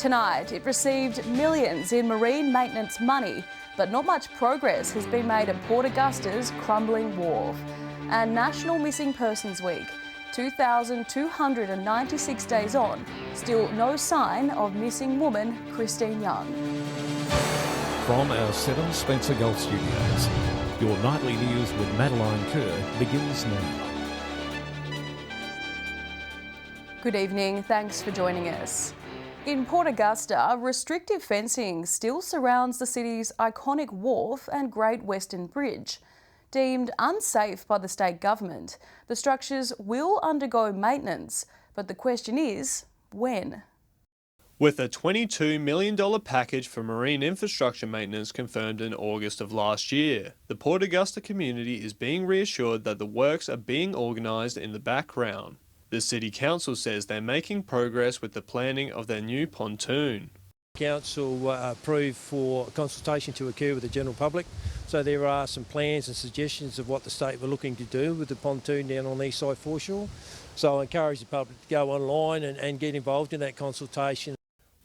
Tonight, it received millions in marine maintenance money, but not much progress has been made at Port Augusta's crumbling wharf. And National Missing Persons Week, 2,296 days on, still no sign of missing woman Christine Young. From our 7 Spencer Gulf Studios, your nightly news with Madeline Kerr begins now. Good evening, thanks for joining us. In Port Augusta, restrictive fencing still surrounds the city's iconic wharf and Great Western Bridge. Deemed unsafe by the state government, the structures will undergo maintenance, but the question is, when? With a $22 million package for marine infrastructure maintenance confirmed in August of last year, the Port Augusta community is being reassured that the works are being organised in the background. The City Council says they're making progress with the planning of their new pontoon. Council approved for consultation to occur with the general public, so there are some plans and suggestions of what the state were looking to do with the pontoon down on the east side foreshore. So I encourage the public to go online and get involved in that consultation.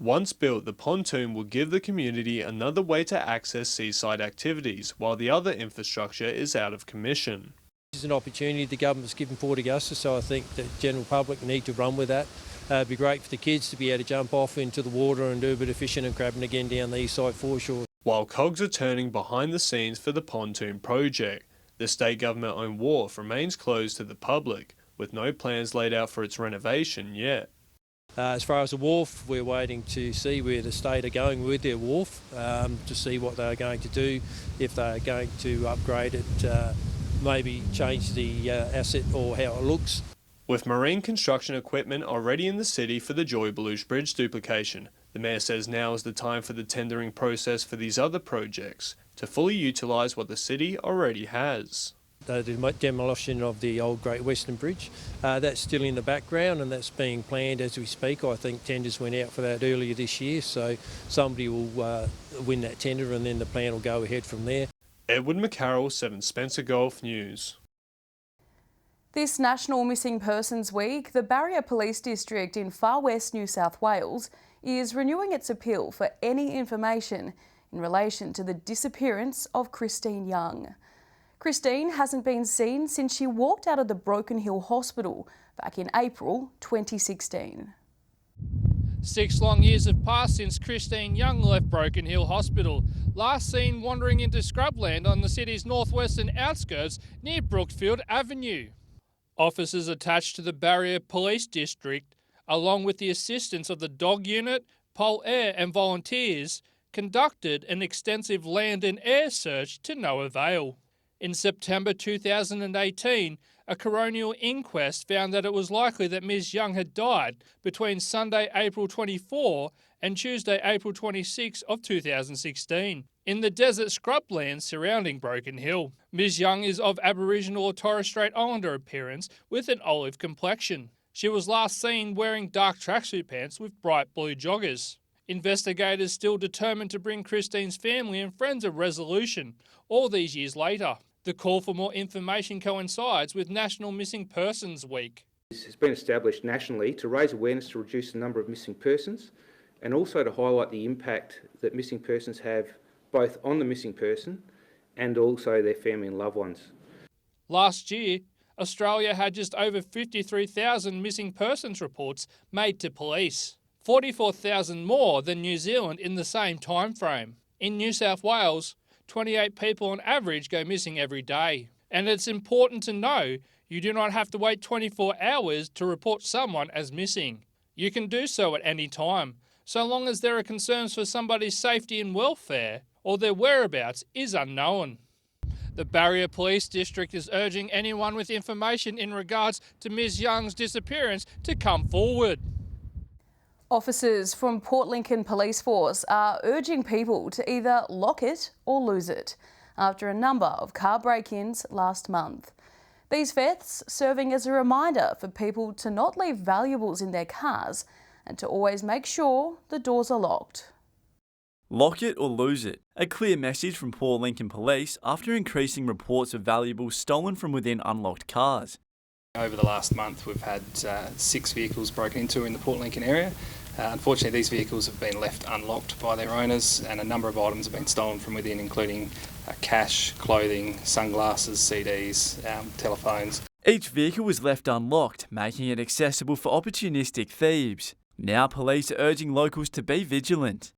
Once built, the pontoon will give the community another way to access seaside activities while the other infrastructure is out of commission. This is an opportunity the government's given Port Augusta, so I think the general public need to run with that. It'd be great for the kids to be able to jump off into the water and do a bit of fishing and crabbing again down the east side foreshore. While cogs are turning behind the scenes for the pontoon project, the state government-owned wharf remains closed to the public, with no plans laid out for its renovation yet. As far as the wharf, we're waiting to see where the state are going with their wharf, to see what they're going to do, if they're going to upgrade it, maybe change the asset or how it looks. With marine construction equipment already in the city for the Joy Belush Bridge duplication, the Mayor says now is the time for the tendering process for these other projects to fully utilise what the city already has. The demolition of the old Great Western Bridge, that's still in the background and that's being planned as we speak. I think tenders went out for that earlier this year, so somebody will win that tender and then the plan will go ahead from there. Edward McCarroll, 7 Spencer Gulf News. This National Missing Persons Week, the Barrier Police District in far west New South Wales is renewing its appeal for any information in relation to the disappearance of Christine Young. Christine hasn't been seen since she walked out of the Broken Hill Hospital back in April 2016. 6 long years have passed since Christine Young left Broken Hill Hospital, last seen wandering into scrubland on the city's northwestern outskirts near Brookfield Avenue. Officers attached to the Barrier Police District, along with the assistance of the Dog Unit, Pol Air and volunteers, conducted an extensive land and air search to no avail. In September 2018, a coronial inquest found that it was likely that Ms Young had died between Sunday, April 24 and Tuesday, April 26 of 2016 in the desert scrublands surrounding Broken Hill. Ms Young is of Aboriginal or Torres Strait Islander appearance with an olive complexion. She was last seen wearing dark tracksuit pants with bright blue joggers. Investigators still determined to bring Christine's family and friends a resolution all these years later. The call for more information coincides with National Missing Persons Week. This has been established nationally to raise awareness to reduce the number of missing persons and also to highlight the impact that missing persons have both on the missing person and also their family and loved ones. Last year, Australia had just over 53,000 missing persons reports made to police, 44,000 more than New Zealand in the same time frame. In New South Wales, 28 people on average go missing every day. And it's important to know you do not have to wait 24 hours to report someone as missing. You can do so at any time, so long as there are concerns for somebody's safety and welfare or their whereabouts is unknown. The Barrier Police District is urging anyone with information in regards to Ms Young's disappearance to come forward. Officers from Port Lincoln Police Force are urging people to either lock it or lose it after a number of car break-ins last month. These thefts serving as a reminder for people to not leave valuables in their cars and to always make sure the doors are locked. Lock it or lose it. A clear message from Port Lincoln Police after increasing reports of valuables stolen from within unlocked cars. Over the last month we've had 6 vehicles broken into in the Port Lincoln area, Unfortunately, these vehicles have been left unlocked by their owners, and a number of items have been stolen from within, including cash, clothing, sunglasses, CDs, telephones. Each vehicle was left unlocked, making it accessible for opportunistic thieves. Now police are urging locals to be vigilant.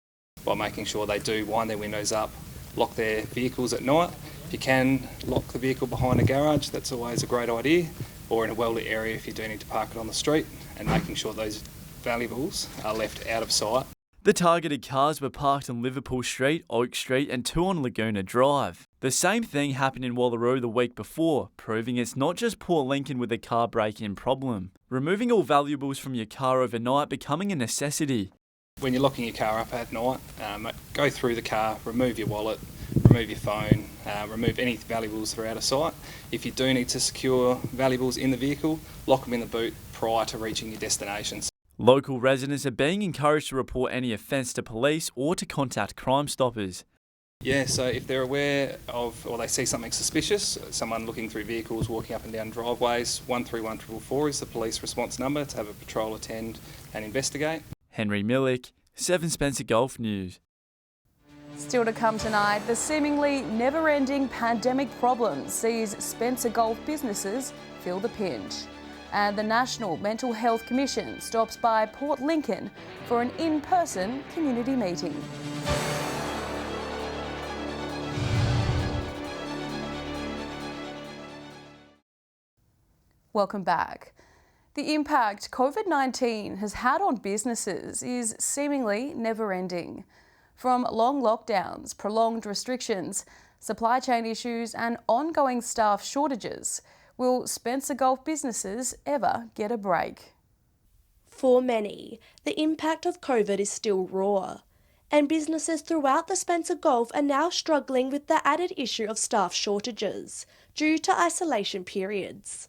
By making sure they do wind their windows up, lock their vehicles at night. If you can, lock the vehicle behind a garage, that's always a great idea, or in a well-lit area if you do need to park it on the street, and making sure those valuables are left out of sight. The targeted cars were parked on Liverpool Street, Oak Street and 2 on Laguna Drive. The same thing happened in Wallaroo the week before, proving it's not just Port Lincoln with a car break-in problem. Removing all valuables from your car overnight becoming a necessity. When you're locking your car up at night, go through the car, remove your wallet, remove your phone, remove any valuables that are out of sight. If you do need to secure valuables in the vehicle, lock them in the boot prior to reaching your destinations. Local residents are being encouraged to report any offence to police or to contact Crime Stoppers. Yeah, so if they're aware of or they see something suspicious, someone looking through vehicles, walking up and down driveways, 131444 is the police response number to have a patrol attend and investigate. Henry Millick, 7 Spencer Golf News. Still to come tonight, the seemingly never-ending pandemic problem sees Spencer Golf businesses feel the pinch. And the National Mental Health Commission stops by Port Lincoln for an in-person community meeting. Welcome back. The impact COVID-19 has had on businesses is seemingly never-ending. From long lockdowns, prolonged restrictions, supply chain issues and ongoing staff shortages, will Spencer Golf businesses ever get a break? For many, the impact of COVID is still raw, and businesses throughout the Spencer Golf are now struggling with the added issue of staff shortages due to isolation periods.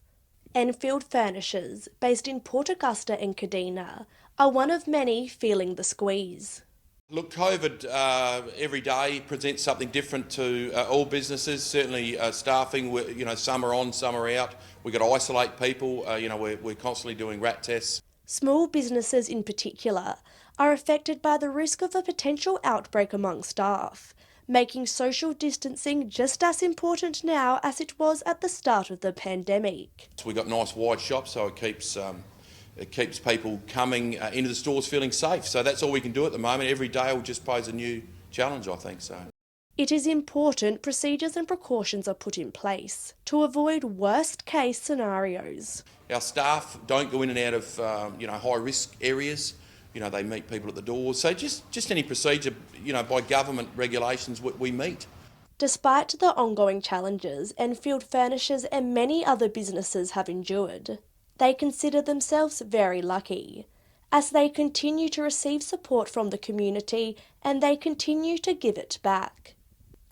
Enfield Furnishers, based in Port Augusta and Kadina, are one of many feeling the squeeze. Look, COVID every day presents something different to all businesses. Certainly staffing, some are on, some are out. We've got to isolate people. We're constantly doing rat tests. Small businesses in particular are affected by the risk of a potential outbreak among staff, making social distancing just as important now as it was at the start of the pandemic. We've got nice wide shops, so it keeps people coming into the stores feeling safe. So that's all we can do at the moment. Every day will just pose a new challenge, I think so. It is important procedures and precautions are put in place to avoid worst-case scenarios. Our staff don't go in and out of high-risk areas. They meet people at the doors. So just any procedure, by government regulations we meet. Despite the ongoing challenges Enfield Furnishers and many other businesses have endured, they consider themselves very lucky, as they continue to receive support from the community and they continue to give it back.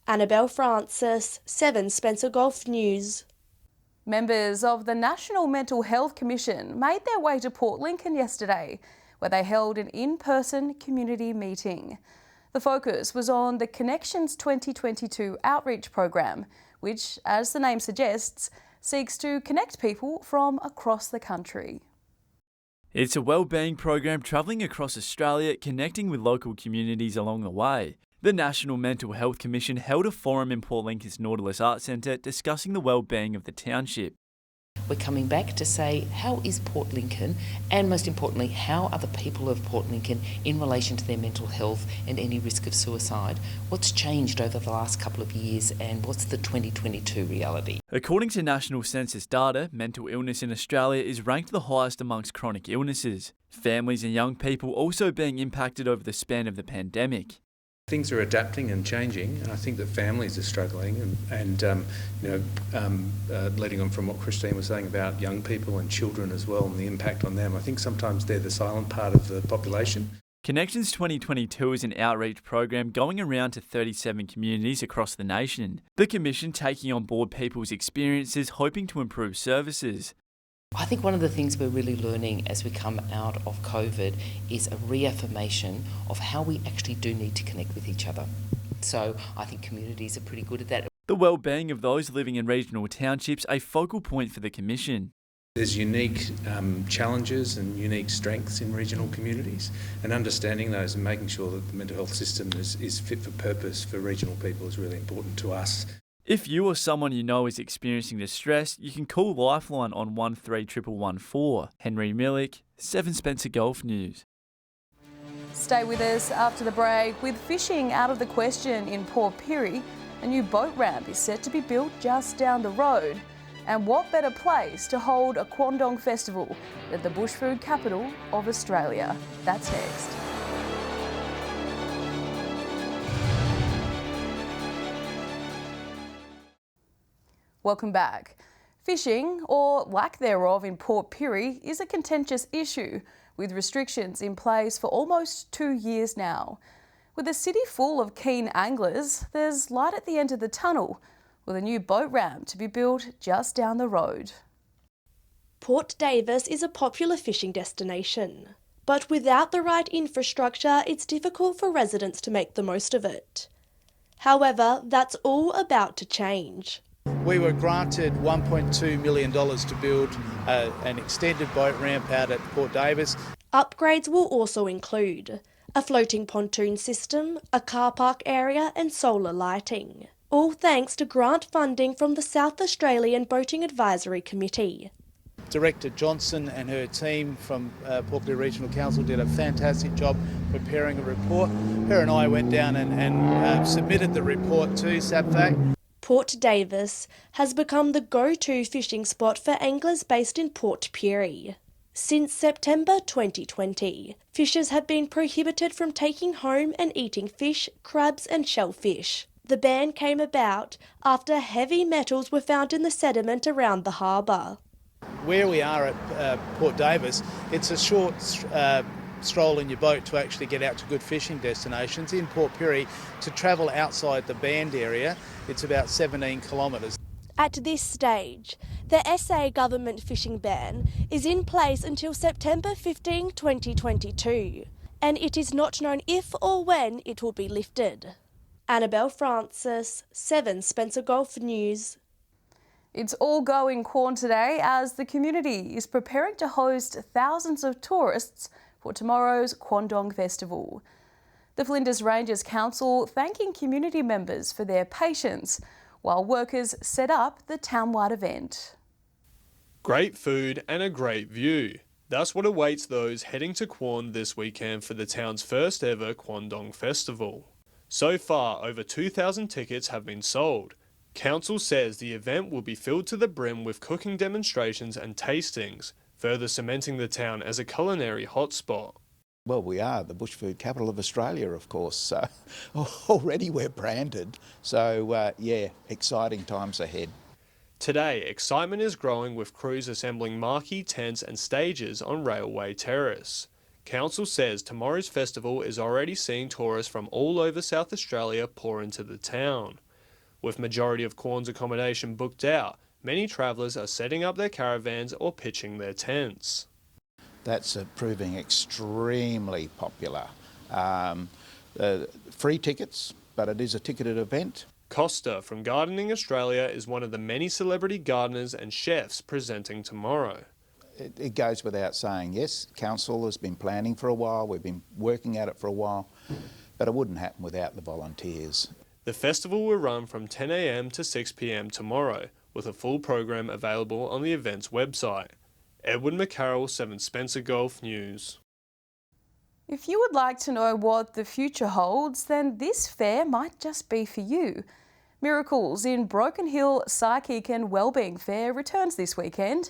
Annabelle Francis, 7 Spencer Golf News. Members of the National Mental Health Commission made their way to Port Lincoln yesterday, where they held an in-person community meeting. The focus was on the Connections 2022 outreach program, which, as the name suggests, seeks to connect people from across the country. It's a wellbeing program travelling across Australia, connecting with local communities along the way. The National Mental Health Commission held a forum in Port Lincoln's Nautilus Arts Centre discussing the wellbeing of the township. We're coming back to say, how is Port Lincoln, and most importantly, how are the people of Port Lincoln in relation to their mental health and any risk of suicide? What's changed over the last couple of years, and what's the 2022 reality? According to National Census data, mental illness in Australia is ranked the highest amongst chronic illnesses. Families and young people also being impacted over the span of the pandemic. Things are adapting and changing, and I think that families are struggling, and leading on from what Christine was saying about young people and children as well and the impact on them. I think sometimes they're the silent part of the population. Connections 2022 is an outreach program going around to 37 communities across the nation. The Commission taking on board people's experiences, hoping to improve services. I think one of the things we're really learning as we come out of COVID is a reaffirmation of how we actually do need to connect with each other. So I think communities are pretty good at that. The wellbeing of those living in regional townships a focal point for the Commission. There's unique challenges and unique strengths in regional communities, and understanding those and making sure that the mental health system is fit for purpose for regional people is really important to us. If you or someone you know is experiencing distress, you can call Lifeline on 131114. Henry Millick, 7 Spencer Golf News. Stay with us after the break. With fishing out of the question in Port Pirie, a new boat ramp is set to be built just down the road. And what better place to hold a Quandong Festival than the bush food capital of Australia? That's next. Welcome back. Fishing, or lack thereof, in Port Pirie is a contentious issue, with restrictions in place for almost 2 years now. With a city full of keen anglers, there's light at the end of the tunnel, with a new boat ramp to be built just down the road. Port Davis is a popular fishing destination, but without the right infrastructure, it's difficult for residents to make the most of it. However, that's all about to change. We were granted $1.2 million to build an extended boat ramp out at Port Davis. Upgrades will also include a floating pontoon system, a car park area and solar lighting. All thanks to grant funding from the South Australian Boating Advisory Committee. Director Johnson and her team from Port Pirie Regional Council did a fantastic job preparing a report. Her and I went down and submitted the report to SAPFAC. Port Davis has become the go-to fishing spot for anglers based in Port Pirie. Since September 2020, fishers have been prohibited from taking home and eating fish, crabs and shellfish. The ban came about after heavy metals were found in the sediment around the harbour. Where we are at Port Davis, it's a short stroll in your boat to actually get out to good fishing destinations. In Port Pirie, to travel outside the banned area, it's about 17 kilometres. At this stage, the SA government fishing ban is in place until September 15, 2022, and it is not known if or when it will be lifted. Annabelle Francis, 7 Spencer Golf News. It's all go in Quorn today as the community is preparing to host thousands of tourists for tomorrow's Quandong Festival. The Flinders Ranges Council thanking community members for their patience while workers set up the townwide event. Great food and a great view. That's what awaits those heading to Quorn this weekend for the town's first ever Quandong Festival. So far, over 2,000 tickets have been sold. Council says the event will be filled to the brim with cooking demonstrations and tastings, further cementing the town as a culinary hotspot. Well, we are the bush food capital of Australia, of course, so already we're branded. So, yeah, exciting times ahead. Today, excitement is growing with crews assembling marquee tents and stages on Railway Terrace. Council says tomorrow's festival is already seeing tourists from all over South Australia pour into the town. With majority of Quorn's accommodation booked out, many travellers are setting up their caravans or pitching their tents. That's proving extremely popular. Free tickets, but it is a ticketed event. Costa from Gardening Australia is one of the many celebrity gardeners and chefs presenting tomorrow. It goes without saying, yes, Council has been planning for a while, we've been working at it for a while, but it wouldn't happen without the volunteers. The festival will run from 10 a.m. to 6 p.m. tomorrow, with a full program available on the event's website. Edward McCarroll, 7 Spencer Golf News. If you would like to know what the future holds, then this fair might just be for you. Miracles in Broken Hill Psychic and Wellbeing Fair returns this weekend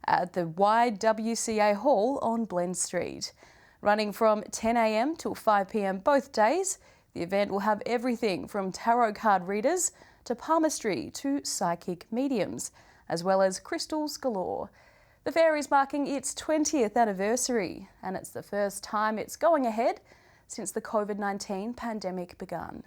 at the YWCA Hall on Blend Street. Running from 10 a.m. till 5 p.m. both days, the event will have everything from tarot card readers to palmistry to psychic mediums, as well as crystals galore. The fair is marking its 20th anniversary, and it's the first time it's going ahead since the COVID-19 pandemic began.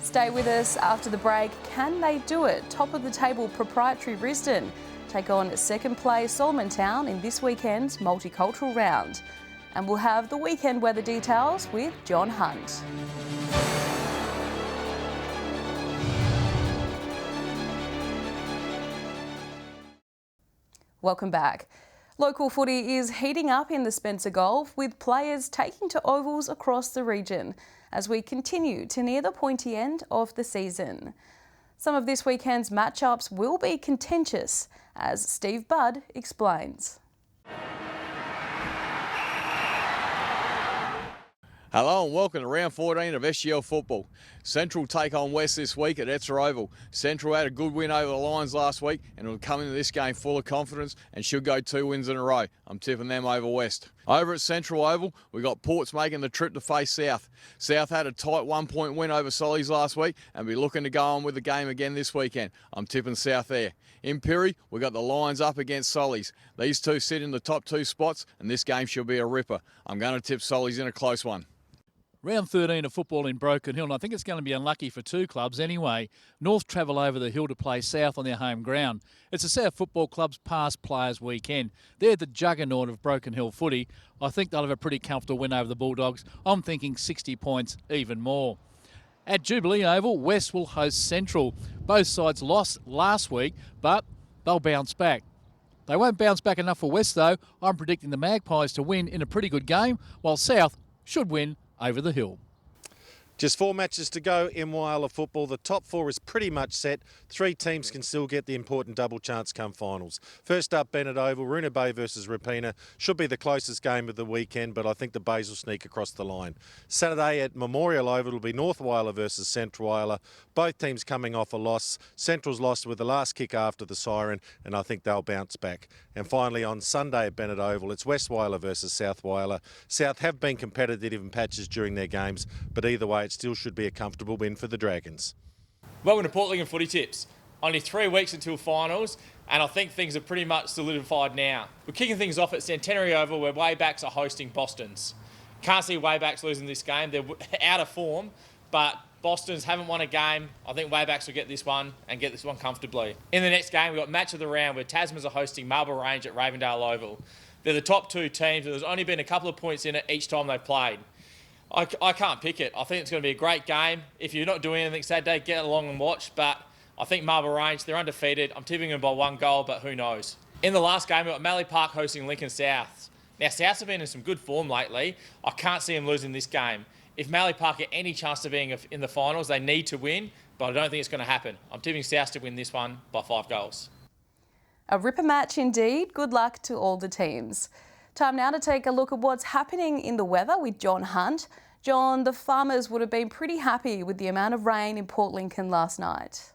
Stay with us after the break. Can they do it? Top of the table Proprietary Risdon take on second place Solomon Town in this weekend's multicultural round. And we'll have the weekend weather details with John Hunt. Welcome back. Local footy is heating up in the Spencer Gulf, with players taking to ovals across the region as we continue to near the pointy end of the season. Some of this weekend's matchups will be contentious, as Steve Budd explains. Hello and welcome to round 14 of SGL football. Central take on West this week at Etzer Oval. Central had a good win over the Lions last week and will come into this game full of confidence and should go 2 wins in a row. I'm tipping them over West. Over at Central Oval, we got Ports making the trip to face South. South had a tight 1-point win over Sollies last week and be looking to go on with the game again this weekend. I'm tipping South there. In Pirie, we got the Lions up against Sollies. These two sit in the top 2 spots and this game should be a ripper. I'm going to tip Sollies in a close one. Round 13 of football in Broken Hill, and I think it's going to be unlucky for 2 clubs anyway. North travel over the hill to play South on their home ground. It's the South Football Club's past players weekend. They're the juggernaut of Broken Hill footy. I think they'll have a pretty comfortable win over the Bulldogs. I'm thinking 60 points, even more. At Jubilee Oval, West will host Central. Both sides lost last week, but they'll bounce back. They won't bounce back enough for West, though. I'm predicting the Magpies to win in a pretty good game, while South should win over the hill. Just 4 matches to go in Whyalla football. The top 4 is pretty much set. 3 teams can still get the important double chance come finals. First up, Bennett Oval, Roona Bay versus Rapina. Should be the closest game of the weekend, but I think the Bays will sneak across the line. Saturday at Memorial Oval will be North Whyalla versus Central Whyalla. Both teams coming off a loss. Central's lost with the last kick after the siren, and I think they'll bounce back. And finally on Sunday at Bennett Oval, it's West Whyalla versus South Whyalla. South have been competitive in patches during their games, but either way, it still should be a comfortable win for the Dragons. Welcome to Port Lincoln Footy Tips. Only 3 weeks until finals, and I think things are pretty much solidified now. We're kicking things off at Centenary Oval, where Waybacks are hosting Boston's. Can't see Waybacks losing this game. They're out of form, but Boston's haven't won a game. I think Waybacks will get this one and get this one comfortably. In the next game, we've got match of the round, where Tasmans are hosting Marlborough Range at Ravendale Oval. They're the top 2 teams, and there's only been a couple of points in it each time they've played. I can't pick it. I think it's going to be a great game. If you're not doing anything Saturday, get along and watch. But I think Marlborough Range, they're undefeated. I'm tipping them by 1 goal, but who knows. In the last game, we've got Mallee Park hosting Lincoln South. Now, Souths have been in some good form lately. I can't see them losing this game. If Mallee Park get any chance of being in the finals, they need to win, but I don't think it's going to happen. I'm tipping South to win this one by 5 goals. A ripper match indeed. Good luck to all the teams. Time now to take a look at what's happening in the weather with John Hunt. John, the farmers would have been pretty happy with the amount of rain in Port Lincoln last night.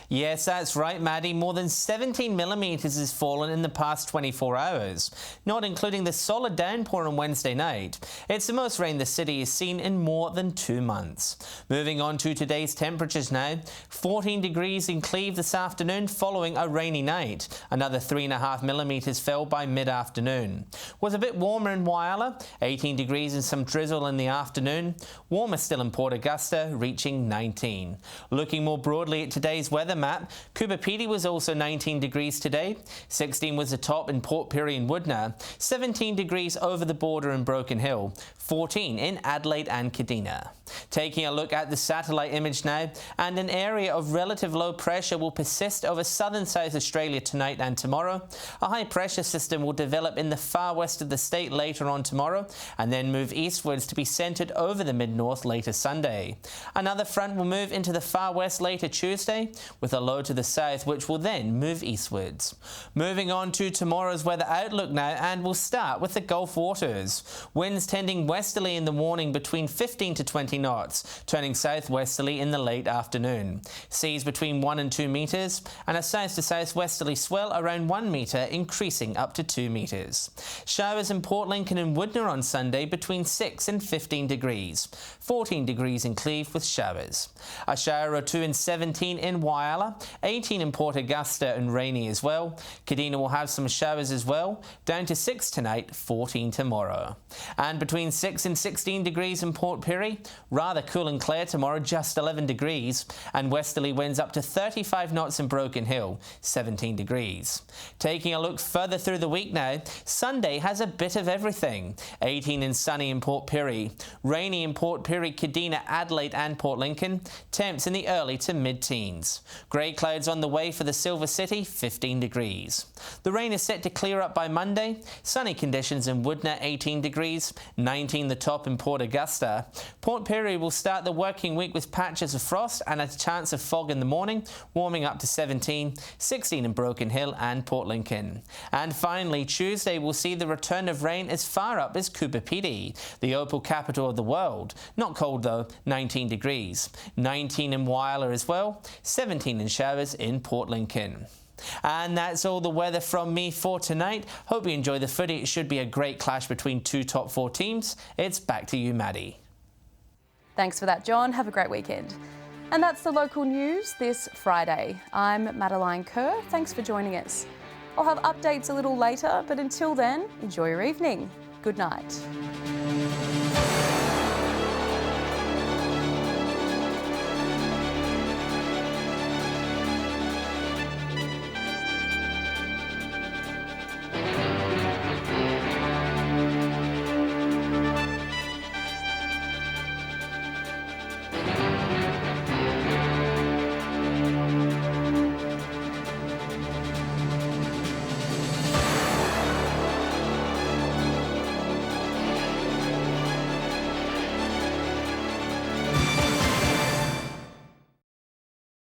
Yes, that's right, Maddie. More than 17 millimetres has fallen in the past 24 hours, not including the solid downpour on Wednesday night. It's the most rain the city has seen in more than 2 months. Moving on to today's temperatures now. 14 degrees in Cleve this afternoon following a rainy night. Another 3.5 millimetres fell by mid-afternoon. Was a bit warmer in Whyalla, 18 degrees and some drizzle in the afternoon. Warmer still in Port Augusta, reaching 19. Looking more broadly at today's weather map, Pirie was also 19 degrees today. 16 was the top in Port Pirie and Woodner. 17 degrees over the border in Broken Hill. 14 in Adelaide and Kadina. Taking a look at the satellite image now, and an area of relative low pressure will persist over southern South Australia tonight and tomorrow. A high pressure system will develop in the far west of the state later on tomorrow, and then move eastwards to be centred over the mid-north later Sunday. Another front will move into the far west later Tuesday, with a low to the south which will then move eastwards. Moving on to tomorrow's weather outlook now, and we'll start with the Gulf waters. Winds tending westerly in the morning between 15 to 20 knots, turning southwesterly in the late afternoon. Seas between 1 and 2 metres, and a south to southwesterly swell around 1 metre, increasing up to 2 metres. Showers in Port Lincoln and Woodner on Sunday between 6 and 15 degrees. 14 degrees in Cleve with showers. A shower or 2 and 17 in Whyalla, 18 in Port Augusta and rainy as well. Kadina will have some showers as well, down to 6 tonight, 14 tomorrow. And between 6 and 16 degrees in Port Pirie, rather cool and clear tomorrow, just 11 degrees, and westerly winds up to 35 knots in Broken Hill, 17 degrees. Taking a look further through the week now, Sunday has a bit of everything. 18 and sunny in Port Pirie, rainy in Port Pirie, Kadina, Adelaide and Port Lincoln, temps in the early to mid-teens. degrees. Grey clouds on the way for the Silver City, 15 degrees. The rain is set to clear up by Monday. Sunny conditions in Woodner, 18 degrees, 19 the top in Port Augusta. Port Pirie will start the working week with patches of frost and a chance of fog in the morning, warming up to 17, 16 in Broken Hill and Port Lincoln. And finally, Tuesday will see the return of rain as far up as Pirie, the opal capital of the world. Not cold though, 19 degrees. 19 in Wyloo as well, 17 in showers in Port Lincoln. And that's all the weather from me for tonight. Hope you enjoy the footy. It should be a great clash between two top 4 teams. It's back to you, Maddie. Thanks for that, John. Have a great weekend. And that's the local news this Friday. I'm Madeline Kerr. Thanks for joining us. I'll have updates a little later, but until then, enjoy your evening. Good night.